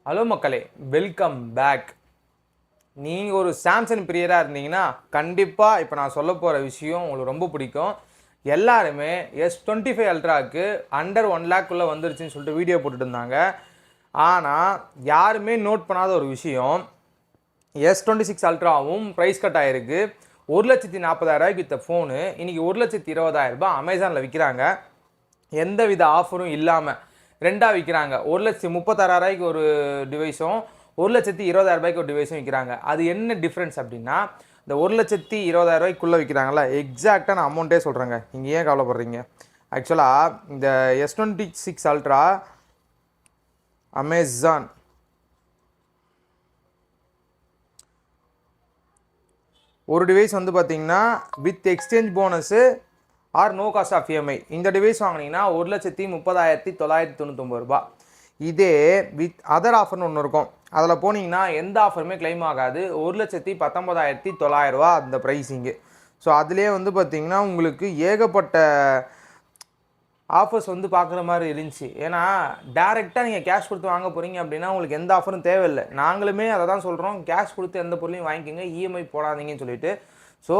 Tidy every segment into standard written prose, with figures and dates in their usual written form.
Hello மக்களே, welcome back. நீங்கள் ஒரு சாம்சங் பிரியராக இருந்தீங்கன்னா கண்டிப்பாக இப்போ நான் சொல்ல போகிற விஷயம் உங்களுக்கு ரொம்ப பிடிக்கும். எல்லாருமே S25 அல்ட்ராவுக்கு அண்டர் 1 லேக்குள்ளே வந்துருச்சுன்னு சொல்லிட்டு வீடியோ போட்டுட்டு இருந்தாங்க. ஆனால் யாருமே நோட் பண்ணாத ஒரு விஷயம், S26 அல்ட்ராவும் ப்ரைஸ் கட் ஆகிருக்கு. 1,40,000 வித்த ஃபோனு இன்றைக்கி 1,20,000 அமேசானில் விற்கிறாங்க. எந்த வித ஆஃபரும் இல்லாமல் ரெண்டாக விற்கிறாங்க. 1,36,000 ஒரு டிவைஸும் 1,20,000 ஒரு டிவைஸும் விற்கிறாங்க. அது என்ன டிஃப்ரென்ஸ் அப்படின்னா, இந்த 1,20,000 விற்கிறாங்களா, எக்ஸாக்டாக நான் அமௌண்ட்டே சொல்கிறேங்க. நீங்கள் ஏன் கவலைப்படுறீங்க? ஆக்சுவலாக இந்த S26 அல்ட்ரா அமேசான் ஒரு டிவைஸ் வந்து பார்த்தீங்கன்னா with exchange bonus or no cost of EMI. இந்த டிவைஸ் வாங்கினீங்கன்னா 1,30,999 இதே வித் அதர் ஆஃபர்னு ஒன்று இருக்கும். அதில் போனீங்கன்னா எந்த ஆஃபருமே கிளைம் ஆகாது. 1,19,900 அந்த ப்ரைஸிங்கு. ஸோ அதுலேயே வந்து பார்த்திங்கன்னா உங்களுக்கு ஏகப்பட்ட ஆஃபர்ஸ் வந்து பார்க்குற மாதிரி இருந்துச்சு. ஏன்னா டேரெக்டாக நீங்கள் கேஷ் கொடுத்து வாங்க போகிறீங்க அப்படின்னா உங்களுக்கு எந்த ஆஃபரும் தேவையில்லை. நாங்களுமே அதை தான் சொல்கிறோம், கேஷ் கொடுத்து எந்த பொருளையும் வாங்கிக்கோங்க, இஎம்ஐ போடாதீங்கன்னு சொல்லிட்டு. ஸோ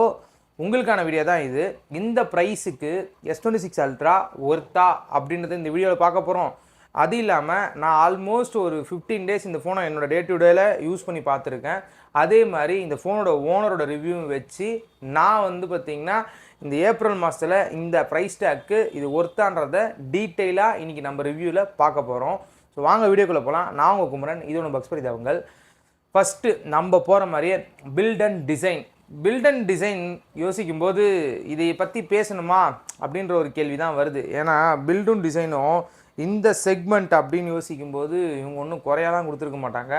உங்களுக்கான வீடியோ தான் இது. இந்த ப்ரைஸுக்கு S26 அல்ட்ரா ஒர்த்தா அப்படின்றத இந்த வீடியோவில் பார்க்க போகிறோம். அது இல்லாமல் நான் ஆல்மோஸ்ட் ஒரு 15 டேஸ் இந்த ஃபோனை என்னோடய டே டு டேயில் யூஸ் பண்ணி பார்த்துருக்கேன். அதே மாதிரி இந்த ஃபோனோட ஓனரோட ரிவ்யூவும் வச்சு நான் வந்து பார்த்திங்கன்னா இந்த ஏப்ரல் மாதத்தில் இந்த ப்ரைஸ் டேக்கு இது ஒர்த்தான்றதை டீட்டெயிலாக இன்றைக்கி நம்ம ரிவ்யூவில் பார்க்க போகிறோம். ஸோ வாங்க வீடியோக்குள்ளே போகலாம். நான் உங்கள் குமரன், இது ஒன்று பக்ஸ்பரி தவங்கள். ஃபஸ்ட்டு நம்ம போகிற மாதிரியே பில்ட் அண்ட் டிசைன் யோசிக்கும்போது இதை பற்றி பேசணுமா அப்படின்ற ஒரு கேள்வி தான் வருது. ஏன்னா பில்டும் டிசைனும் இந்த செக்மெண்ட் அப்படின்னு யோசிக்கும்போது இவங்க ஒன்றும் குறையாலாம் கொடுத்துருக்க மாட்டாங்க.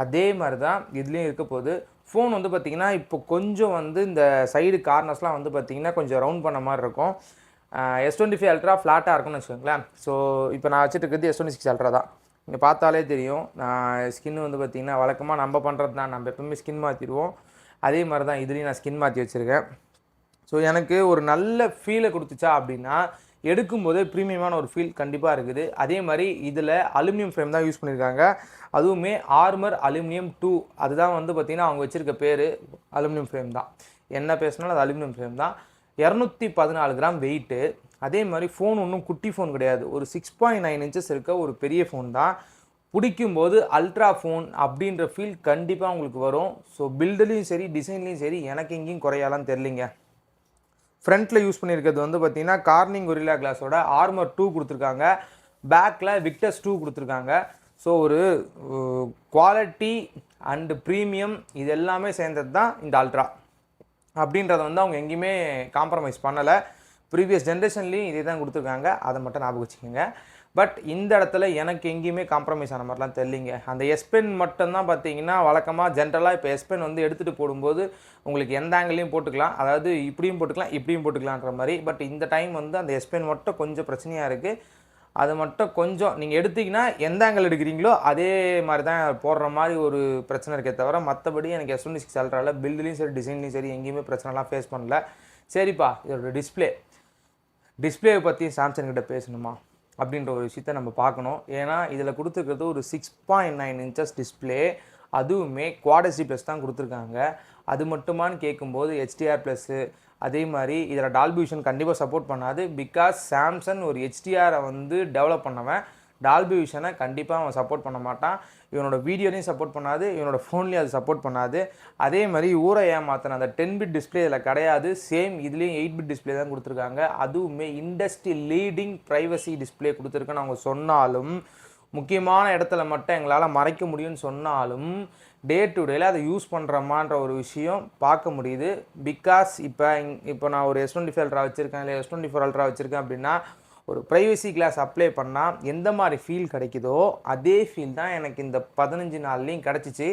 அதே மாதிரி தான் இதுலேயும் இருக்க போகுது. ஃபோன் வந்து பார்த்திங்கன்னா இப்போ கொஞ்சம் வந்து இந்த சைடு கார்னர்ஸ்லாம் வந்து பார்த்திங்கன்னா கொஞ்சம் ரவுண்ட் பண்ண மாதிரி இருக்கும். S25 அல்ட்ரா ஃப்ளாட்டாக இருக்கும்னு வச்சுக்கோங்களேன். ஸோ இப்போ நான் வச்சுட்டு இருக்கிறது S26 அல்ட்ரா தான். நீங்கள் பார்த்தாலே தெரியும். நான் ஸ்கின் வந்து பார்த்திங்கன்னா வழக்கமாக நம்ம பண்ணுறது தான், நம்ம எப்பவுமே ஸ்கின் மாற்றிடுவோம். அதே மாதிரி தான் இதுலேயும் நான் ஸ்கின் மாற்றி வச்சுருக்கேன். ஸோ எனக்கு ஒரு நல்ல ஃபீலை கொடுத்துச்சா அப்படின்னா எடுக்கும்போதே ப்ரீமியமான ஒரு ஃபீல் கண்டிப்பாக இருக்குது. அதே மாதிரி இதில் அலுமினியம் ஃப்ரேம் தான் யூஸ் பண்ணியிருக்காங்க. அதுவுமே ஆர்மர் அலுமினியம் 2. அதுதான் வந்து பார்த்திங்கன்னா அவங்க வச்சுருக்க பேர், அலுமினியம் ஃப்ரேம் தான். என்ன பேசினாலும் அது அலுமினியம் ஃப்ரேம் தான். 214 கிராம் வெயிட்டு. அதே மாதிரி ஃபோன் ஒன்றும் குட்டி ஃபோன் கிடையாது, ஒரு 6.9 இன்ச்சஸ் இருக்க ஒரு பெரிய ஃபோன் தான். பிடிக்கும்போது அல்ட்ரா ஃபோன் அப்படின்ற ஃபீல் கண்டிப்பாக உங்களுக்கு வரும். ஸோ பில்டுலேயும் சரி டிசைன்லேயும் சரி எனக்கு எங்கேயும் குறையாலாம் தெரிலிங்க. ஃப்ரண்ட்டில் யூஸ் பண்ணியிருக்கிறது வந்து பார்த்திங்கன்னா கார்னிங் கொரில்லா கிளாஸோட ஆர்மர் 2 கொடுத்துருக்காங்க. பேக்கில் விக்டர்ஸ் 2 கொடுத்துருக்காங்க. ஸோ ஒரு குவாலிட்டி அண்டு ப்ரீமியம் இது எல்லாமே சேர்ந்தது தான் இந்த அல்ட்ரா அப்படின்றத வந்து அவங்க எங்கேயுமே காம்ப்ரமைஸ் பண்ணலை. ப்ரீவியஸ் ஜென்ரேஷன்லேயும் இதே தான் கொடுத்துருக்காங்க, அதை மட்டும் ஞாபகம் வச்சுக்கோங்க. பட் இந்த இடத்துல எனக்கு எங்கேயுமே காம்ப்ரமைஸ் ஆன மாதிரிலாம் தெரியலிங்க. அந்த எஸ்பென் மட்டும்தான் பார்த்தீங்கன்னா வழக்கமாக ஜென்ரலாக இப்போ எஸ்பென் வந்து எடுத்துகிட்டு போடும்போது உங்களுக்கு எந்த ஆங்கிலையும் போட்டுக்கலாம், அதாவது இப்படியும் போட்டுக்கலாம் இப்படியும் போட்டுக்கலான்ற மாதிரி. பட் இந்த டைம் வந்து அந்த எஸ்பென் மட்டும் கொஞ்சம் பிரச்சனையாக இருக்குது. அது மட்டும் கொஞ்சம் நீங்கள் எடுத்திங்கன்னா எந்த ஆங்கிள் எடுக்கிறீங்களோ அதே மாதிரி தான் போடுற மாதிரி ஒரு பிரச்சனை இருக்கே தவிர மற்றபடி எனக்கு S26 அல்ட்ராவில் பில்டுலேயும் சரி டிசைன்லேயும் சரி எங்கேயுமே பிரச்சனைலாம் ஃபேஸ் பண்ணல. சரிப்பா, இதோட டிஸ்பிளேவை பற்றி சாம்சங் கிட்ட பேசணுமா அப்படின்ற ஒரு விஷயத்த நம்ம பார்க்கணும். ஏன்னா இதில் கொடுத்துருக்கிறது ஒரு 6.9 இன்ச்சஸ் டிஸ்பிளே, அதுவுமே குவாட் HD+ தான் கொடுத்துருக்காங்க. அது மட்டுமான்னு கேட்கும்போது HDR+, அதே மாதிரி இதில் டால்பி விஷன் கண்டிப்பாக சப்போர்ட் பண்ணாது. பிகாஸ் சாம்சங் ஒரு HDR-ஐ வந்து டெவலப் பண்ணவன், டால்பி விஷனை கண்டிப்பாக அவன் சப்போர்ட் பண்ண மாட்டான். இவனோட வீடியோலையும் சப்போர்ட் பண்ணாது, இவனோட ஃபோன்லேயும் அது சப்போர்ட் பண்ணாது. அதே மாதிரி ஊரை ஏமாத்தின அந்த 10 பிட் டிஸ்பிளே இதில் கிடையாது. சேம் இதுலேயும் 8 பிட் டிஸ்பிளே தான் கொடுத்துருக்காங்க. அதுவுமே இண்டஸ்ட்ரி லீடிங் ப்ரைவசி டிஸ்பிளே கொடுத்துருக்குன்னு அவங்க சொன்னாலும், முக்கியமான இடத்துல மட்டும் எங்களால் மறைக்க முடியும்னு சொன்னாலும் டே டு டேல அதை யூஸ் பண்ணுறோமான்ற ஒரு விஷயம் பார்க்க முடியுது. பிகாஸ் இப்போ நான் ஒரு S25 அல்ட்ரா வச்சுருக்கேன், இல்லை S24 அல்ட்ரா வச்சுருக்கேன் அப்படின்னா ஒரு ப்ரைவசி கிளாஸ் அப்ளை பண்ணால் எந்த மாதிரி ஃபீல் கிடைக்குதோ அதே ஃபீல் தான் எனக்கு இந்த 15 நாள்லேயும் கிடச்சிச்சு.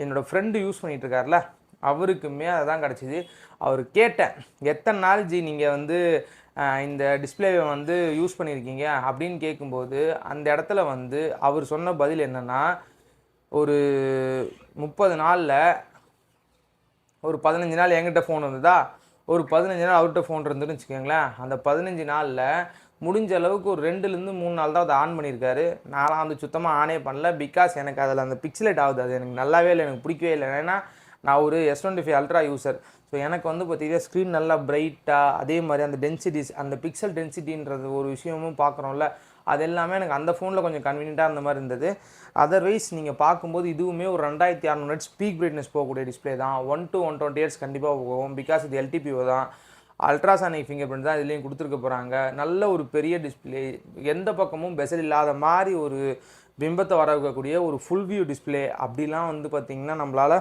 என்னோடய ஃப்ரெண்டு யூஸ் பண்ணிகிட்ருக்கார்ல, அவருக்குமே அதை தான் கிடச்சிது. அவர் கேட்டேன், எத்தனை நாள் ஜி நீங்கள் வந்து இந்த டிஸ்பிளேவை வந்து யூஸ் பண்ணியிருக்கீங்க அப்படின்னு கேட்கும்போது அந்த இடத்துல வந்து அவர் சொன்ன பதில் என்னென்னா, ஒரு 30 நாளில் ஒரு 15 நாள் என்கிட்ட ஃபோன் இருந்ததா, ஒரு 15 நாள் அவர்கிட்ட ஃபோன் இருந்துன்னு வச்சுக்கோங்களேன். அந்த 15 நாளில் முடிஞ்ச அளவுக்கு ஒரு 2லேருந்து 3 நாள் தான் அதை ஆன் பண்ணியிருக்காரு. நான்லாம் வந்து சுத்தமாக ஆனே பண்ணல. பிகாஸ் எனக்கு அதில் அந்த பிக்சலேட் ஆகுது, அது எனக்கு நல்லாவே இல்லை, எனக்கு பிடிக்கவே இல்லை. ஏன்னா நான் ஒரு S25 அல்ட்ரா யூசர். ஸோ எனக்கு வந்து பார்த்தீங்கன்னா ஸ்க்ரீன் நல்லா பிரைட்டாக, அதே மாதிரி அந்த டென்சிட்டிஸ், அந்த பிக்சல் டென்சிட்டின்றது ஒரு விஷயமும் பார்க்குறோம்ல, அது எல்லாமே எனக்கு அந்த ஃபோனில் கொஞ்சம் கன்வீனியண்ட்டாக அந்த மாதிரி இருந்தது. அதர்வைஸ் நீங்கள் பார்க்கும்போது இதுவுமே ஒரு 2600 நட்ஸ் பீக் பிரைட்னஸ் போகக்கூடிய டிஸ்பிளே தான். 1 to 120 Hz கண்டிப்பாக போகும். பிகாஸ் இது LTPO தான், அல்ட்ராசானிக் ஃபிங்கர் பிரிண்ட் தான் இதுலேயும் கொடுத்துருக்க போகிறாங்க. நல்ல ஒரு பெரிய டிஸ்பிளே, எந்த பக்கமும் பெசல் இல்லாத மாதிரி ஒரு பிம்பத்தை வர வைக்கக்கூடிய ஒரு ஃபுல் வியூ டிஸ்பிளே. அப்படிலாம் வந்து பார்த்திங்கன்னா நம்மளால்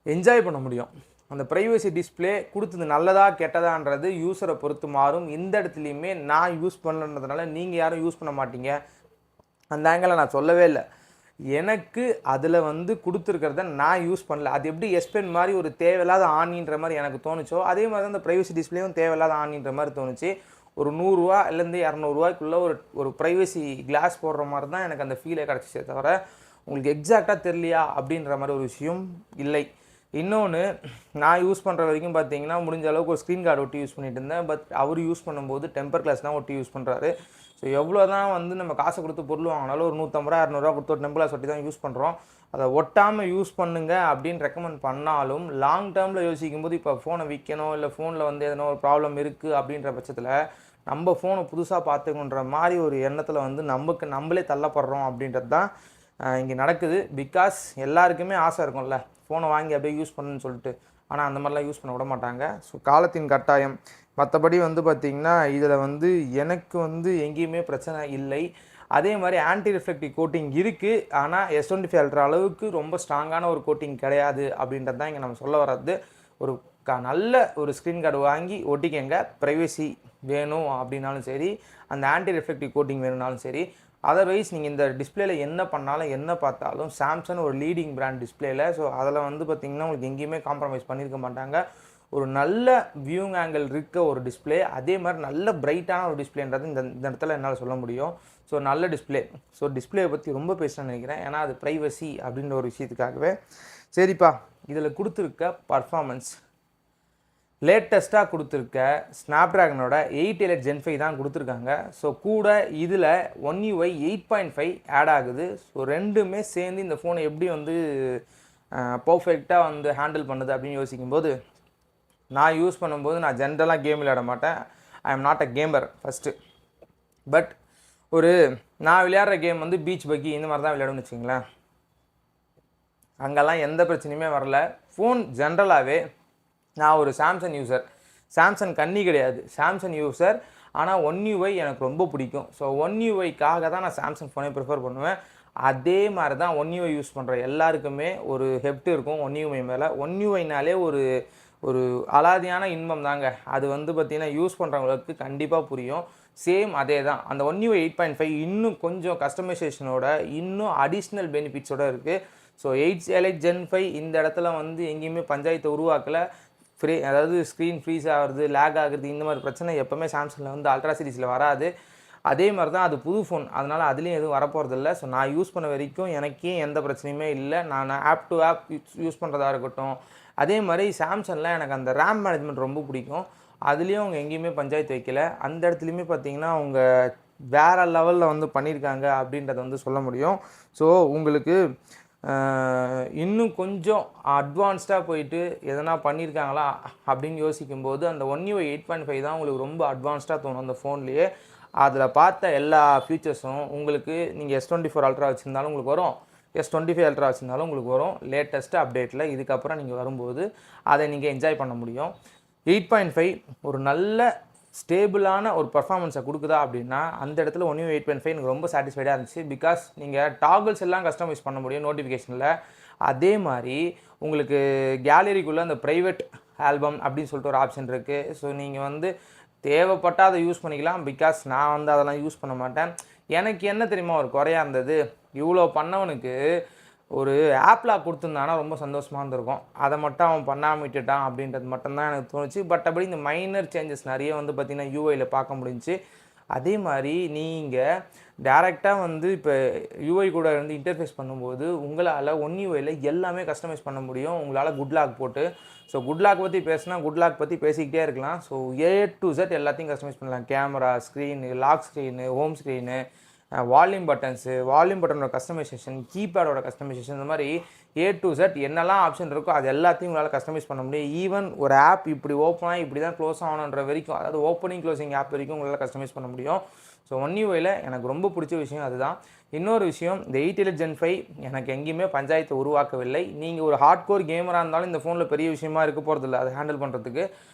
என்ஜாய் பண்ண முடியும். அந்த ப்ரைவசி டிஸ்பிளே கொடுத்தது நல்லதா கெட்டதான்றது யூஸரை பொறுத்து மாறும். இந்த இடத்துலையுமே நான் யூஸ் பண்ணலன்றதுனால நீங்கள் யாரும் யூஸ் பண்ண மாட்டீங்க, அந்த ஆங்கிளை நான் சொல்லவே இல்லை. எனக்கு அதில் வந்து கொடுத்துருக்கிறத நான் யூஸ் பண்ணல. அது எப்படி எஸ்பென் மாதிரி ஒரு தேவையில்லாத ஆணின்ற மாதிரி எனக்கு தோணுச்சோ, அதே மாதிரி தான் அந்த ப்ரைவசி டிஸ்பிளேயும் தேவையில்லாத ஆணின்ற மாதிரி தோணுச்சு. ஒரு 100 ரூபாயிலேருந்து 200 ரூபாய்க்குள்ளே ஒரு ப்ரைவசி கிளாஸ் போடுற மாதிரி தான் எனக்கு அந்த ஃபீலே கிடச்சிச்சே தவிர, உங்களுக்கு எக்ஸாக்டாக தெரியலையா அப்படின்ற மாதிரி ஒரு விஷயம் இல்லை. இன்னொன்று, நான் யூஸ் பண்ணுற வரைக்கும் பார்த்தீங்கன்னா முடிஞ்ச அளவுக்கு ஒரு ஸ்க்ரீன் கார்டு ஒட்டி யூஸ் பண்ணிட்டு இருந்தேன். பட் அவர் யூஸ் பண்ணும்போது டெம்பர் கிளாஸ் தான் ஒட்டி யூஸ் பண்ணுறாரு. ஸோ எவ்வளோ தான் வந்து நம்ம காசை கொடுத்து பொருள் வாங்கினாலும் ஒரு 150 ரூபா 200 ரூபா கொடுத்து ஒரு டெம்பர் கிளாஸ் ஒட்டி தான் யூஸ் பண்ணுறோம். அதை ஒட்டாமல் யூஸ் பண்ணுங்க அப்படின்னு ரெக்கமெண்ட் பண்ணாலும் லாங் டேர்மில் யோசிக்கும் போது, இப்போ ஃபோனை விற்கணும், இல்லை ஃபோனில் வந்து எதனா ஒரு ப்ராப்ளம் இருக்குது அப்படின்ற பட்சத்தில் நம்ம ஃபோனை புதுசாக பார்த்துக்கணுன்ற மாதிரி ஒரு எண்ணத்தில் வந்து நம்மளே தள்ளப்படுறோம் அப்படின்றது தான் இங்கே நடக்குது. பிகாஸ் எல்லாருக்குமே ஆசை இருக்கும்ல, ஃபோனை வாங்கி அப்படியே யூஸ் பண்ணுன்னு சொல்லிட்டு. ஆனால் அந்த மாதிரிலாம் யூஸ் பண்ண விட மாட்டாங்க. ஸோ காலத்தின் கட்டாயம். மற்றபடி வந்து பார்த்திங்கன்னா இதில் வந்து எனக்கு வந்து எங்கேயுமே பிரச்சனை இல்லை. அதே மாதிரி ஆன்டி ரிஃப்ளெக்டிவ் கோட்டிங் இருக்குது. ஆனால் S25 அல்ட்ரா அளவுக்கு ரொம்ப ஸ்ட்ராங்கான ஒரு கோட்டிங் கிடையாது அப்படின்றது தான் இங்கே நம்ம சொல்ல வர்றது. ஒரு நல்ல ஒரு ஸ்க்ரீன் கார்டு வாங்கி ஒட்டிக்கங்க. ப்ரைவசி வேணும் அப்படின்னாலும் சரி, அந்த ஆன்டி ரிஃப்ளெக்டிவ் கோட்டிங் வேணும்னாலும் சரி. அதர்வைஸ் நீங்கள் இந்த டிஸ்பிளேல என்ன பண்ணாலும் என்ன பார்த்தாலும் சாம்சங் ஒரு லீடிங் பிராண்ட் டிஸ்பிளேல. ஸோ அதில் வந்து பார்த்திங்கன்னா உங்களுக்கு எங்கேயுமே காம்ப்ரமைஸ் பண்ணியிருக்க மாட்டாங்க. ஒரு நல்ல வியூங் ஆங்கிள் இருக்க ஒரு டிஸ்பிளே, அதே மாதிரி நல்ல பிரைட்டான ஒரு டிஸ்பிளேன்றது இந்த இடத்துல என்னால் சொல்ல முடியும். ஸோ நல்ல டிஸ்பிளே. ஸோ டிஸ்பிளேயை பற்றி ரொம்ப பேசணும்னு நினைக்கிறேன், ஏன்னா அது ப்ரைவசி அப்படின்ற ஒரு விஷயத்துக்காகவே. சரிப்பா, இதில் கொடுத்துருக்க பர்ஃபார்மன்ஸ் லேட்டஸ்ட்டாக கொடுத்துருக்க ஸ்னாப்ட்ராகனோட 8 Elite Gen 5 தான் கொடுத்துருக்காங்க. ஸோ கூட இதில் One UI 8.5 ஆட் ஆகுது. ஸோ ரெண்டுமே சேர்ந்து இந்த ஃபோனை எப்படி வந்து பர்ஃபெக்டாக வந்து ஹேண்டில் பண்ணுது அப்படின்னு யோசிக்கும்போது, நான் யூஸ் பண்ணும்போது நான் ஜென்ரலாக கேம் விளையாட மாட்டேன். I am not a gamer first. But நான் விளையாடுற கேம் வந்து பீச் பக்கி இந்த மாதிரி தான் விளையாடுன்னு வச்சுங்களேன். அங்கெல்லாம் எந்த பிரச்சனையுமே வரல. ஃபோன் ஜென்ரலாகவே நான் ஒரு சாம்சங் யூசர், சாம்சங் கண்ணி கிடையாது, சாம்சங் யூசர். ஆனால் One UI எனக்கு ரொம்ப பிடிக்கும். ஸோ One UIக்காக தான் நான் சாம்சங் ஃபோனை ப்ரிஃபர் பண்ணுவேன். அதே மாதிரி தான் One UI யூஸ் பண்ணுற எல்லாருக்குமே ஒரு ஹெப்ட் இருக்கும் One UI மேலே. One UIனாலே ஒரு அலாதியான இன்பம் தாங்க. அது வந்து பார்த்திங்கன்னா யூஸ் பண்ணுறவங்களுக்கு கண்டிப்பாக புரியும். சேம் அதே தான். அந்த One UI 8.5 இன்னும் கொஞ்சம் கஸ்டமைசேஷனோட, இன்னும் அடிஷ்னல் பெனிஃபிட்ஸோடு இருக்குது. ஸோ 8 Elite Gen 5 இந்த இடத்துல வந்து எங்கேயுமே பஞ்சாயத்தை உருவாக்கலை. அதாவது ஸ்க்ரீன் ஃப்ரீஸ் ஆகிறது, லேக் ஆகுறது, இந்த மாதிரி பிரச்சனை எப்போவுமே சாம்சங்கில் வந்து அல்ட்ரா சீரிஸில் வராது. அதே மாதிரி தான் அது புது ஃபோன், அதனால் அதுலேயும் எதுவும் வரப்போகிறதில்ல. ஸோ நான் யூஸ் பண்ண வரைக்கும் எனக்கே எந்த பிரச்சனையுமே இல்லை. நான் ஆப் டு ஆப் யூஸ் பண்ணுறதா இருக்கட்டும். அதே மாதிரி சாம்சங்கில் எனக்கு அந்த ரேம் மேனேஜ்மெண்ட் ரொம்ப பிடிக்கும். அதுலேயும் அவங்க எங்கேயுமே பஞ்சாயத்து வைக்கல. அந்த இடத்துலையுமே பார்த்திங்கன்னா அவங்க வேறு லெவலில் வந்து பண்ணியிருக்காங்க அப்படின்றத வந்து சொல்ல முடியும். ஸோ உங்களுக்கு இன்னும் கொஞ்சம் அட்வான்ஸ்டாக போயிட்டு எதனா பண்ணியிருக்காங்களா அப்படின்னு யோசிக்கும்போது அந்த One UI 8.5 தான் உங்களுக்கு ரொம்ப அட்வான்ஸ்டாக தோணும் அந்த ஃபோன்லேயே. அதில் பார்த்த எல்லா ஃபீச்சர்ஸும் உங்களுக்கு நீங்கள் S24 அல்ட்ரா வச்சுருந்தாலும் உங்களுக்கு வரும், S25 அல்ட்ரா வச்சுருந்தாலும் உங்களுக்கு வரும். லேட்டஸ்ட்டு அப்டேட்டில் இதுக்கப்புறம் நீங்கள் வரும்போது அதை நீங்கள் என்ஜாய் பண்ண முடியும். 8.5 ஒரு நல்ல ஸ்டேபிளான ஒரு பர்ஃபார்மன்ஸை கொடுக்குதா அப்படின்னா அந்த இடத்துல One UI 8.5 எனக்கு ரொம்ப சாட்டிஸ்ஃபைடாக இருந்துச்சு. பிகாஸ் நீங்கள் டாகிள்ஸ் எல்லாம் கஸ்டமைஸ் பண்ண முடியும் நோட்டிஃபிகேஷனில். அதே மாதிரி உங்களுக்கு கேலரிக்குள்ளே அந்த ப்ரைவேட் ஆல்பம் அப்படின்னு சொல்லிட்டு ஒரு ஆப்ஷன் இருக்குது. ஸோ நீங்கள் வந்து தேவைப்பட்டால் அதை யூஸ் பண்ணிக்கலாம். பிகாஸ் நான் வந்து அதெல்லாம் யூஸ் பண்ண மாட்டேன். எனக்கு என்ன தெரியுமா ஒரு குறையாக இருந்தது, இவ்வளோ பண்ணவனுக்கு ஒரு ஆப்லாக் கொடுத்துருந்தானா ரொம்ப சந்தோஷமாக இருந்திருக்கும். அதை மட்டும் அவன் பண்ணாமல் விட்டுட்டான் அப்படின்றது மட்டும்தான் எனக்கு தோணுச்சு. பட் அப்படி இந்த மைனர் சேஞ்சஸ் நிறைய வந்து பார்த்திங்கன்னா யூஐயில் பார்க்க முடிஞ்சிச்சு. அதே மாதிரி நீங்கள் டேரெக்டாக வந்து இப்போ யூஐ கூட வந்து இன்டர்ஃபேஸ் பண்ணும்போது உங்களால் ஒன் யூஐயில் எல்லாமே கஸ்டமைஸ் பண்ண முடியும் உங்களால் குட் லாக் போட்டு. ஸோ குட் லாக் பற்றி பேசினா குட் லாக் பற்றி பேசிக்கிட்டே இருக்கலாம். ஸோ A to Z எல்லாத்தையும் கஸ்டமைஸ் பண்ணலாம். Camera, screen, lock screen, home screen, volume buttons, volume பட்டனோட கஸ்டமைசேஷன், கீபேடோட கஸ்டமைசேஷன், இந்த மாதிரி A to Z என்னெல்லாம் ஆப்ஷன் இருக்கோ அது எல்லாத்தையும் உங்களால் கஸ்டமைஸ் பண்ண முடியும். ஈவன் ஒரு ஆப் இப்படி ஓப்பனாக இப்படி தான் க்ளோஸ் ஆகணுன்ற வரைக்கும், அதாவது ஓப்பனிங் க்ளோசிங் ஆப் வரைக்கும் உங்களால் கஸ்டமைஸ் பண்ண முடியும். ஸோ ஒன் யூஐயில் எனக்கு ரொம்ப பிடிச்ச விஷயம் அதுதான். இன்னொரு விஷயம், இந்த 8 Elite Gen 5 எனக்கு எங்கேயுமே பஞ்சாயத்தை உருவாக்கவில்லை. நீங்கள் ஒரு ஹார்ட் கோர் கேமராக இருந்தாலும் இந்த ஃபோனில் பெரிய விஷயமா இருக்க போகிறதில்ல அதை ஹேண்டில் பண்ணுறதுக்கு.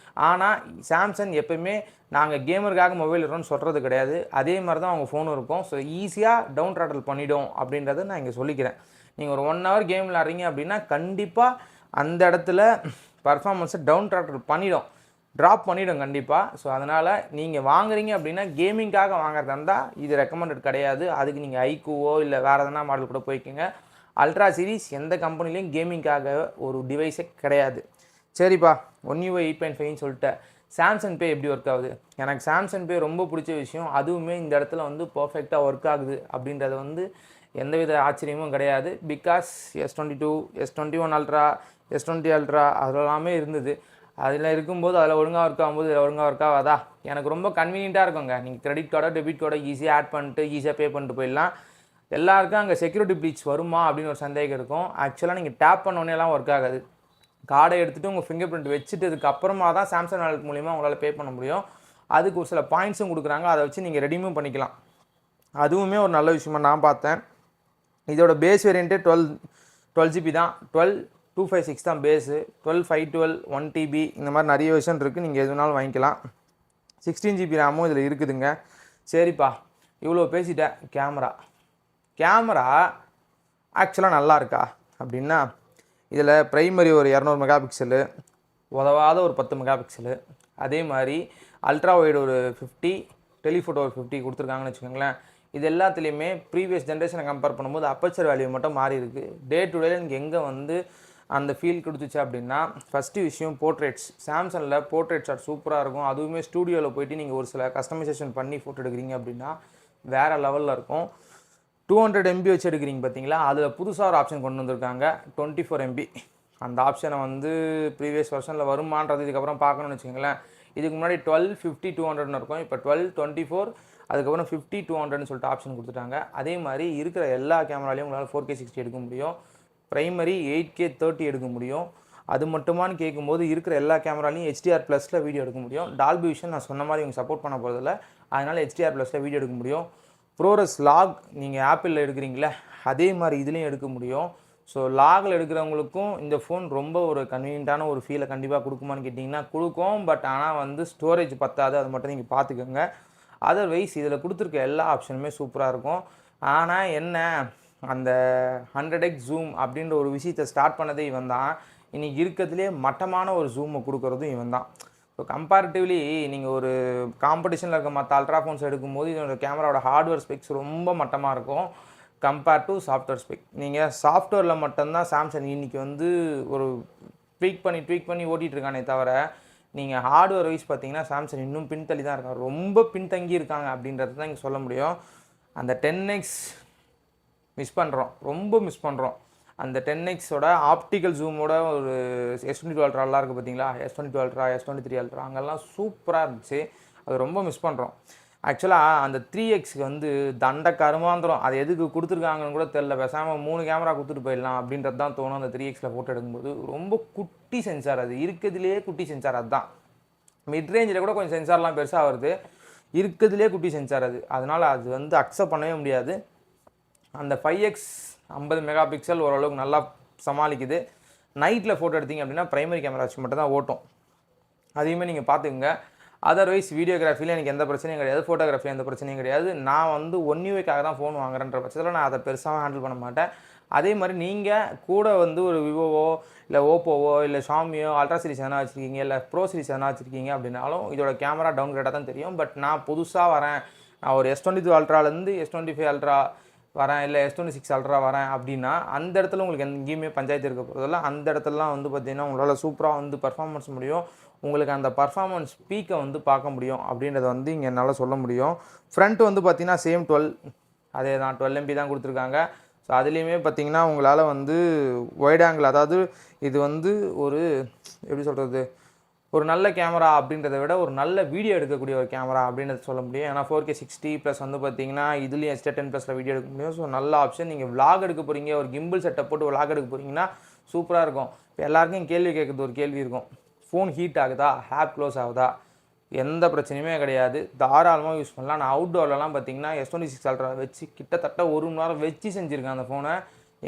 ஆனால் சாம்சங் எப்போயுமே நாங்கள் கேமருக்காக மொபைல் இருக்கோம்னு சொல்கிறது கிடையாது. அதே மாதிரி தான் அவங்க ஃபோனும் இருக்கும். ஸோ ஈஸியாக டவுன் ட்ராட்டல் பண்ணிவிடும் அப்படின்றத நான் இங்கே சொல்லிக்கிறேன். நீங்கள் ஒரு 1 hour கேம் விளாட்றீங்க அப்படின்னா கண்டிப்பாக அந்த இடத்துல பர்ஃபார்மன்ஸை டவுன் ட்ராட்டல் பண்ணிடும், ட்ராப் பண்ணிவிடும் கண்டிப்பாக. ஸோ அதனால் நீங்கள் வாங்குறீங்க அப்படின்னா கேமிங்காக வாங்குறதா இருந்தால் இது ரெக்கமெண்டட் கிடையாது. அதுக்கு நீங்கள் ஐக்கூவோ இல்லை வேறு எதனா மாடல் கூட போய்க்குங்க. அல்ட்ரா சீரிஸ் எந்த கம்பெனிலையும் கேமிங்காக ஒரு டிவைஸே கிடையாது. சரிப்பா, ஒன் யூஐ 8.5ன்னு சொல்லிட்டேன். சாம்சங் பே எப்படி ஒர்க் ஆகுது? எனக்கு சாம்சங் பே ரொம்ப பிடிச்ச விஷயம். அதுவுமே இந்த இடத்துல வந்து பர்ஃபெக்டாக ஒர்க் ஆகுது அப்படின்றது வந்து எந்தவித ஆச்சரியமும் கிடையாது. Because S22, S21 ultra, S20 ultra அதெல்லாமே இருந்தது. அதில் இருக்கும்போது அதில் ஒழுங்காக ஒர்க் ஆகும்போது இதில் ஒழுங்காக ஒர்க் ஆகாதா? எனக்கு ரொம்ப கன்வீனியண்ட்டாக இருக்குங்க. நீங்கள் கிரெடிட் கார்டோ டெபிட் கார்டோ ஈஸியாக ஆட் பண்ணிட்டு ஈஸியாக பே பண்ணிட்டு போயிடலாம். எல்லாருக்கும் அங்கே செக்யூரிட்டி ப்ரீச் வருமா அப்படின்னு ஒரு சந்தேகம் இருக்கும். ஆக்சுவலாக நீங்கள் டேப் பண்ணோன்னேலாம் ஒர்க் ஆகாது. கார்டை எடுத்துகிட்டு உங்கள் ஃபிங்கர் பிரிண்ட் வச்சுட்டதுக்கு அப்புறமா தான் சாம்சங் வாலெட் மூலிமா உங்களால் பே பண்ண முடியும். அதுக்கு ஒரு சில பாயிண்ட்ஸும் கொடுக்குறாங்க, அதை வச்சு நீங்கள் ரெடீமும் பண்ணிக்கலாம். அதுவுமே ஒரு நல்ல விஷயமா நான் பார்த்தேன். இதோட பேஸ் வேரியண்ட்டு 12 GB தான். 12.256 தான் பேஸு. 12.512 1 TB இந்த மாதிரி நிறைய விஷயம் இருக்குது. நீங்கள் எது வேணாலும் வாங்கிக்கலாம். 16 GB ரேமும் இதில் இருக்குதுங்க. சரிப்பா, இவ்வளோ பேசிட்டேன். கேமரா ஆக்சுவலாக நல்லா இருக்கா அப்படின்னா, இதில் ப்ரைமரி ஒரு 200 மெகாபிக்சலு, உதவாத ஒரு 10 மெகாபிக்சலு, அதே மாதிரி அல்ட்ரா வைடு ஒரு 50, டெலிஃபோட்டோ ஒரு 50 கொடுத்துருக்காங்கன்னு வச்சுக்கோங்களேன். இது எல்லாத்துலேயுமே ப்ரீவியஸ் ஜென்ரேஷனை கம்பேர் பண்ணும்போது அப்பச்சர் வேல்யூ மட்டும் மாறி இருக்குது. டே டு டேல எனக்கு எங்கே வந்து அந்த ஃபீல் கொடுத்துச்சு அப்படின்னா, ஃபஸ்ட்டு விஷயம் போர்ட்ரேட்ஸ். சாம்சங்கில் போர்ட்ரேட் ஷாட் சூப்பராக இருக்கும். அதுவுமே ஸ்டூடியோவில் போய்ட்டு நீங்கள் ஒரு சில கஸ்டமைசேஷன் பண்ணி ஃபோட்டோ எடுக்கிறீங்க அப்படின்னா வேறு லெவலில் இருக்கும். 200 MB வச்சு எடுக்கிறீங்க பார்த்தீங்களா, அதில் புதுசாக ஒரு ஆப்ஷன் கொண்டு வந்திருக்காங்க, 24 MB. அந்த ஆப்ஷனை வந்து ப்ரீவியஸ் வெர்ஷனில் வருமானது இதுக்கப்புறம் பார்க்கணும்னு வச்சுக்கோங்களேன். இதுக்கு முன்னாடி 12, 50, 200ன்னு இருக்கும். இப்போ 12, 24 அதுக்கப்புறம் 50, 200ன்னு சொல்லிட்டு ஆப்ஷன் கொடுத்துட்டாங்க. அதே மாதிரி இருக்கிற எல்லா கேமராலையும் உங்களால் 4K 60 எடுக்க முடியும். ப்ரைமரி 8K 30 எடுக்க முடியும். அது மட்டுமானு கேட்கும்போது இருக்கிற எல்லா கேமராலையும் HDR+ல வீடியோ எடுக்க முடியும். டால்பி விஷன் நான் சொன்ன மாதிரி இவங்க சப்போர்ட் பண்ண போகிறதில்ல, அதனால் HDR+ல வீடியோ எடுக்க முடியும். ப்ரோரஸ் லாக் நீங்கள் ஆப்பிளில் எடுக்கிறீங்களே அதே மாதிரி இதுலேயும் எடுக்க முடியும். ஸோ லாகில் எடுக்கிறவங்களுக்கும் இந்த ஃபோன் ரொம்ப ஒரு கன்வீனியண்ட்டான ஒரு ஃபீலை கண்டிப்பாக கொடுக்குமான்னு கேட்டிங்கன்னா கொடுக்கும். பட் ஆனால் வந்து ஸ்டோரேஜ் பத்தாது, அது மட்டும் நீங்கள் பார்த்துக்கோங்க. அதர்வைஸ் இதில் கொடுத்துருக்க எல்லா ஆப்ஷனுமே சூப்பராக இருக்கும். ஆனால் என்ன, அந்த 100x ஜூம் அப்படின்ற ஒரு விஷயத்தை ஸ்டார்ட் பண்ணதே இவன் தான். இன்றைக்கி இருக்கிறதுலே மட்டமான ஒரு ஜூமை கொடுக்குறதும் இவன் தான். ஸோ கம்பேரிட்டிவ்லி நீங்கள் ஒரு காம்படிஷனில் இருக்க மற்ற அல்ட்ரா ஃபோன்ஸ் எடுக்கும்போது இதோட கேமராவோட ஹார்ட்வேர் ஸ்பெக்ஸ் ரொம்ப மட்டமாக இருக்கும் கம்பேர்ட் டு சாஃப்ட்வேர் ஸ்பெக். நீங்கள் சாஃப்ட்வேரில் மட்டும்தான் சாம்சங் இன்றைக்கி வந்து ஒரு ட்வீக் பண்ணி ஓட்டிகிட்டு இருக்கானே தவிர, நீங்கள் ஹார்ட்வேர் வைஸ் பார்த்தீங்கன்னா சாம்சங் இன்னும் பின்தள்ளி தான் இருக்காங்க, ரொம்ப பின்தங்கி இருக்காங்க அப்படின்றது தான் இங்கே சொல்ல முடியும். அந்த 10x மிஸ் பண்ணுறோம், ரொம்ப மிஸ் பண்ணுறோம். அந்த 10xோட ஆப்டிக்கல் ஜூமோட ஒரு S22 அல்ட்ராலாம் இருக்குது பார்த்தீங்களா, S22 அல்ட்ரா, S23 அல்ட்ரா அங்கெல்லாம் சூப்பராக இருந்துச்சு. அது ரொம்ப மிஸ் பண்ணுறோம். ஆக்சுவலாக அந்த 3xக்கு வந்து தண்ட கருமாந்திரம், அது எதுக்கு கொடுத்துருக்காங்கன்னு கூட தெரில. பேசாமல் 3 கேமரா கொடுத்துட்டு போயிடலாம் அப்படின்றது தான் தோணும். அந்த 3xல ஃபோட்டோ எடுக்கும்போது ரொம்ப குட்டி சென்சார், அது இருக்கிறதுலே குட்டி சென்சார். அதுதான் மிட் ரேஞ்சில் கூட கொஞ்சம் சென்சார்லாம் பெருசாக வருது, இருக்கிறதுலே குட்டி சென்சார் அது. அதனால் அது வந்து அக்செப்ட் பண்ணவே முடியாது. அந்த 5x 50 மெகாபிக்சல் ஓரளவுக்கு நல்லா சமாளிக்குது. நைட்டில் ஃபோட்டோ எடுத்திங்க அப்படின்னா ப்ரைமரி கேமரா வச்சு மட்டும் தான் ஓட்டும். அதையுமே நீங்கள் பார்த்துக்குங்க. அதர்வைஸ் வீடியோகிராஃபியில் எனக்கு எந்த பிரச்சனையும் கிடையாது, ஃபோட்டோகிராஃபி எந்த பிரச்சனையும் கிடையாது. நான் வந்து ஒன் யூஐக்காக தான் ஃபோன் வாங்குறேன்ற பட்சத்தில் நான் அதை பெருசாக ஹேண்டில் பண்ண மாட்டேன். அதே மாதிரி நீங்கள் கூட வந்து ஒரு விவோவோ இல்லை ஓப்போவோ இல்லை ஷாமியோ அல்ட்ரா சீரிஸ் எதனா வச்சுருக்கீங்க, இல்லை ப்ரோ சீரிஸ் எதனா வச்சுருக்கீங்க அப்படின்னாலும் இதோட கேமரா டவுன் கிரேடாக தான் தெரியும். பட் நான் புதுசாக வரேன், நான் ஒரு S22 அல்ட்ராலேருந்து S25 அல்ட்ரா வரேன், இல்லை S26 அல்ட்ரா வரேன் அப்படின்னா அந்த இடத்துல உங்களுக்கு எங்கேயுமே பஞ்சாயத்து இருக்க போகிறதில்ல. அந்த இடத்துலலாம் வந்து பார்த்திங்கன்னா உங்களால் சூப்பராக வந்து பர்ஃபார்மன்ஸ் முடியும். உங்களுக்கு அந்த பர்ஃபார்மன்ஸ் பீக்கை வந்து பார்க்க முடியும் அப்படின்றத வந்து இங்கே என்னால் சொல்ல முடியும். ஃப்ரண்ட் வந்து பார்த்திங்கன்னா சேம் 12 அதே தான் 12 MB தான் கொடுத்துருக்காங்க. ஸோ அதுலேயுமே பார்த்திங்கன்னா உங்களால் வந்து வைட் ஆங்கிள், அதாவது இது வந்து ஒரு எப்படி சொல்கிறது, ஒரு நல்ல கேமரா அப்படின்றத விட ஒரு நல்ல வீடியோ எடுக்கக்கூடிய ஒரு கேமரா அப்படின்றத சொல்ல முடியும். ஏன்னா 4K 60 ப்ளஸ் வந்து பார்த்திங்கன்னா இதுலேயும் H10+ வீடியோ எடுக்க முடியும். ஸோ நல்ல ஆப்ஷன். நீங்கள் விளாக் எடுக்க போகிறீங்க, ஒரு கிம்பிள் செட்டப் போட்டு விளாக் எடுக்க போகிறீங்கன்னா சூப்பராக இருக்கும். இப்போ எல்லாருக்கும் கேள்வி கேட்குறது ஒரு கேள்வி இருக்கும், ஃபோன் ஹீட் ஆகுதா, ஆப் க்ளோஸ் ஆகுதா? எந்த பிரச்சனையுமே கிடையாது, தாராளமாக யூஸ் பண்ணலாம். நான் அவுட்டோர்லலாம் பார்த்தீங்கன்னா S26 Ultra வச்சு கிட்டத்தட்ட 1 மணி நேரம் வச்சு செஞ்சுருக்கேன் அந்த ஃபோனை.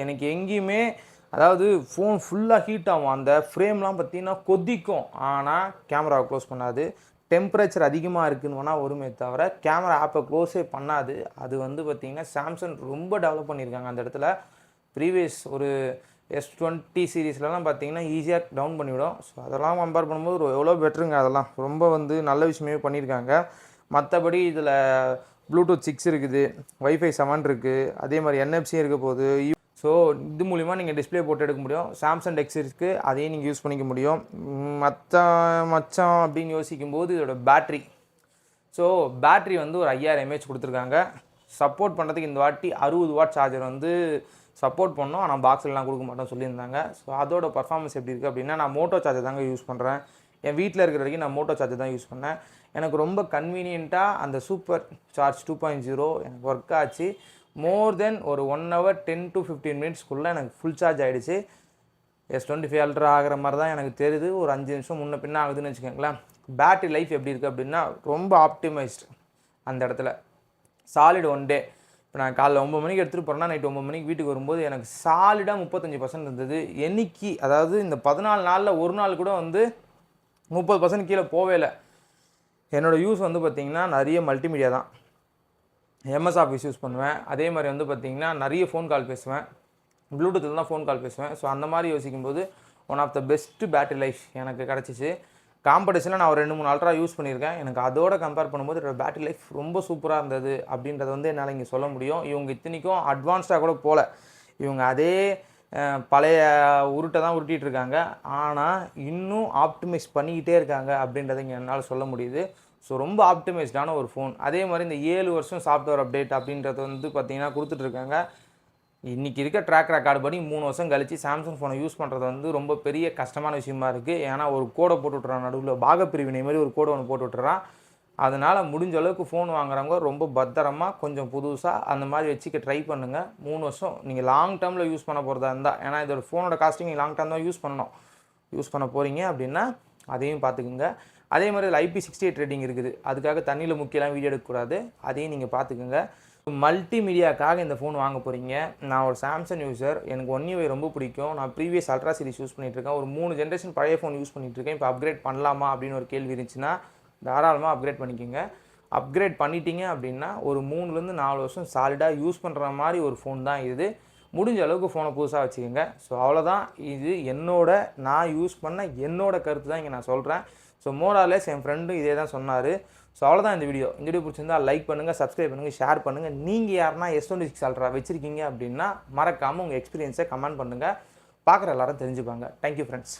எனக்கு எங்கேயுமே அதாவது ஃபோன் ஃபுல்லாக ஹீட் ஆகும், அந்த ஃப்ரேம்லாம் பார்த்திங்கன்னா கொதிக்கும், ஆனால் கேமராவை க்ளோஸ் பண்ணாது. டெம்பரேச்சர் அதிகமாக இருக்குன்னு வேணால் வருமே தவிர கேமரா ஆப்பை க்ளோஸே பண்ணாது. அது வந்து பார்த்திங்கன்னா சாம்சங் ரொம்ப டெவலப் பண்ணியிருக்காங்க அந்த இடத்துல. ப்ரீவியஸ் ஒரு S20 சீரீஸ்லலாம் பார்த்தீங்கன்னா ஈஸியாக டவுன் பண்ணிவிடும். ஸோ அதெல்லாம் கம்பேர் பண்ணும்போது எவ்வளோ பெட்டருங்க. அதெல்லாம் ரொம்ப வந்து நல்ல விஷயமே பண்ணியிருக்காங்க. மற்றபடி இதில் ப்ளூடூத் 6 இருக்குது, Wi-Fi 7 இருக்குது, அதே மாதிரி NFC இருக்க போகுது. ஸோ இது மூலிமா நீங்கள் டிஸ்பிளே போட்டு எடுக்க முடியும். சாம்சங் டெக்ஸ் இருக்குது, அதையும் நீங்கள் யூஸ் பண்ணிக்க முடியும். மச்சம் அப்படின்னு யோசிக்கும்போது இதோட பேட்ரி, ஸோ பேட்ரி வந்து ஒரு 5000 mAh கொடுத்துருக்காங்க. சப்போர்ட் பண்ணுறதுக்கு இந்த வாட்டி 60 வாட் சார்ஜர் வந்து சப்போர்ட் பண்ணோம், ஆனால் பாக்ஸ்லாம் கொடுக்க மாட்டோம் சொல்லியிருந்தாங்க. ஸோ அதோட பர்ஃபார்மன்ஸ் எப்படி இருக்குது அப்படின்னா, நான் மோட்டோ சார்ஜர் தாங்க யூஸ் பண்ணுறேன். என் வீட்டில் இருக்கிற வரைக்கும் நான் மோட்டோ சார்ஜர் தான் யூஸ் பண்ணேன். எனக்கு ரொம்ப கன்வீனியண்ட்டாக அந்த சூப்பர் சார்ஜ் 2.0 எனக்கு ஒர்க் ஆச்சு. மோர் தென் ஒரு 1 hour 10 to 15 minutesக்குள்ளே எனக்கு ஃபுல் சார்ஜ் ஆகிடுச்சு. S25 Ultra ஆகிற மாதிரி தான் எனக்கு தெரியுது. ஒரு 5 நிமிஷம் முன்ன பின்ன ஆகுதுன்னு வச்சுக்கோங்களேன். பேட்டரி லைஃப் எப்படி இருக்குது அப்படின்னா ரொம்ப ஆப்டிமைஸ்டு. அந்த இடத்துல சாலிட் 1 day. இப்போ நான் காலைல 9 மணிக்கு எடுத்துகிட்டு போகிறேன்னா நைட் 9 மணிக்கு வீட்டுக்கு வரும்போது எனக்கு சாலிடாக 35% இருந்தது. என்னைக்கு அதாவது இந்த 14 நாளில் ஒரு நாள் கூட வந்து 30% கீழே போவே இல்லை. என்னோடய யூஸ் வந்து பார்த்திங்கன்னா நிறைய மல்டிமீடியா தான். MS ஆஃபீஸ் யூஸ் பண்ணுவேன், அதே மாதிரி வந்து பார்த்திங்கன்னா நிறைய ஃபோன் கால் பேசுவேன், ப்ளூடூத்தில் தான் ஃபோன் கால் பேசுவேன். ஸோ அந்த மாதிரி யோசிக்கும்போது one of the best battery life எனக்கு கிடச்சிச்சு. காம்படிஷனில் நான் ஒரு 2-3 Ultra யூஸ் பண்ணியிருக்கேன். எனக்கு அதோட கம்பேர் பண்ணும்போது என்னோடய பேட்டரி லைஃப் ரொம்ப சூப்பராக இருந்தது அப்படின்றத வந்து என்னால் இங்கே சொல்ல முடியும். இவங்க இத்தனைக்கும் அட்வான்ஸ்டாக கூட போகல, இவங்க அதே பழைய உருட்டை தான் உருட்டிகிட்டு இருக்காங்க, ஆனால் இன்னும் ஆப்டிமைஸ் பண்ணிக்கிட்டே இருக்காங்க அப்படின்றத இங்கே என்னால் சொல்ல முடியுது. ஸோ ரொம்ப ஆப்டிமைஸ்டான ஒரு ஃபோன். அதே மாதிரி இந்த 7 வருஷம் சாஃப்ட்வேர் அப்டேட் அப்படின்றத வந்து பார்த்திங்கன்னா கொடுத்துட்ருக்காங்க. இன்றைக்கி இருக்க ட்ராக் ரெக்கார்டு படி 3 வருஷம் கழித்து சாம்சங் ஃபோனை யூஸ் பண்ணுறது வந்து ரொம்ப பெரிய கஷ்டமான விஷயமா இருக்குது. ஏன்னா ஒரு கோடை போட்டு விட்றான், நடுவில் பாகப்பிரிவினை மாதிரி ஒரு கோடை ஒன்று போட்டு விட்டுறான். அதனால் முடிஞ்ச அளவுக்கு ஃபோன் வாங்குறவங்க ரொம்ப பத்திரமாக கொஞ்சம் புதுசாக அந்த மாதிரி வச்சுக்க ட்ரை பண்ணுங்கள். 3 வருஷம் நீங்கள் லாங் டேர்மில் யூஸ் பண்ண போகிறதா இருந்தால், ஏன்னா இதோட ஃபோனோட காஸ்டிங் நீங்கள் லாங் டேர்ம் தான் யூஸ் பண்ண போகிறீங்க அப்படின்னா அதையும் பார்த்துக்குங்க. அதே மாதிரி இதில் IP68 ரேட்டிங் இருக்குது, அதுக்காக தண்ணியில் முக்கியலாம் வீடியோ எடுக்கக்கூடாது, அதையும் நீங்கள் பார்த்துக்குங்க. மல்டிமீடியாக்காக இந்த ஃபோன் வாங்க போகிறீங்க. நான் ஒரு சாம்சங் யூசர், எனக்கு One UI ரொம்ப பிடிக்கும். நான் ப்ரீவியஸ் அல்ட்ரா சீரிஸ் யூஸ் பண்ணிகிட்ருக்கேன். ஒரு 3 ஜென்ரேஷன் பழைய ஃபோன் யூஸ் பண்ணிகிட்ருக்கேன். இப்போ அப்கிரேட் பண்ணலாமா அப்படின்னு ஒரு கேள்வி இருந்துச்சுன்னா தாராளமாக அப்கிரேட் பண்ணிக்கோங்க. அப்கிரேட் பண்ணிட்டீங்க அப்படின்னா ஒரு 3-4 வருஷம் சாலிடாக யூஸ் பண்ணுற மாதிரி ஒரு ஃபோன் தான் இது. முடிஞ்ச அளவுக்கு ஃபோனை புதுசாக வச்சுக்கோங்க. ஸோ அவ்வளோதான். இது நான் யூஸ் பண்ண என்னோட கருத்து தான் இங்கே நான் சொல்கிறேன். ஸோ மோராலேஸ் என் ஃப்ரெண்டும் இதே தான் சொன்னார். ஸோ அவ்வளோதான் இந்த வீடியோ. இந்த வீடியோ பிடிச்சிருந்தா லைக் பண்ணுங்கள், சப்ஸ்கிரைப் பண்ணுங்கள், ஷேர் பண்ணுங்கள். நீங்கள் யாருன்னா S26 Ultra வச்சுருக்கீங்க அப்படின்னா மறக்காமல் உங்கள் எக்ஸ்பீரியன்ஸை கமெண்ட் பண்ணுங்கள். பார்க்குற எல்லாரும் தெரிஞ்சுப்பாங்க. Thank you friends.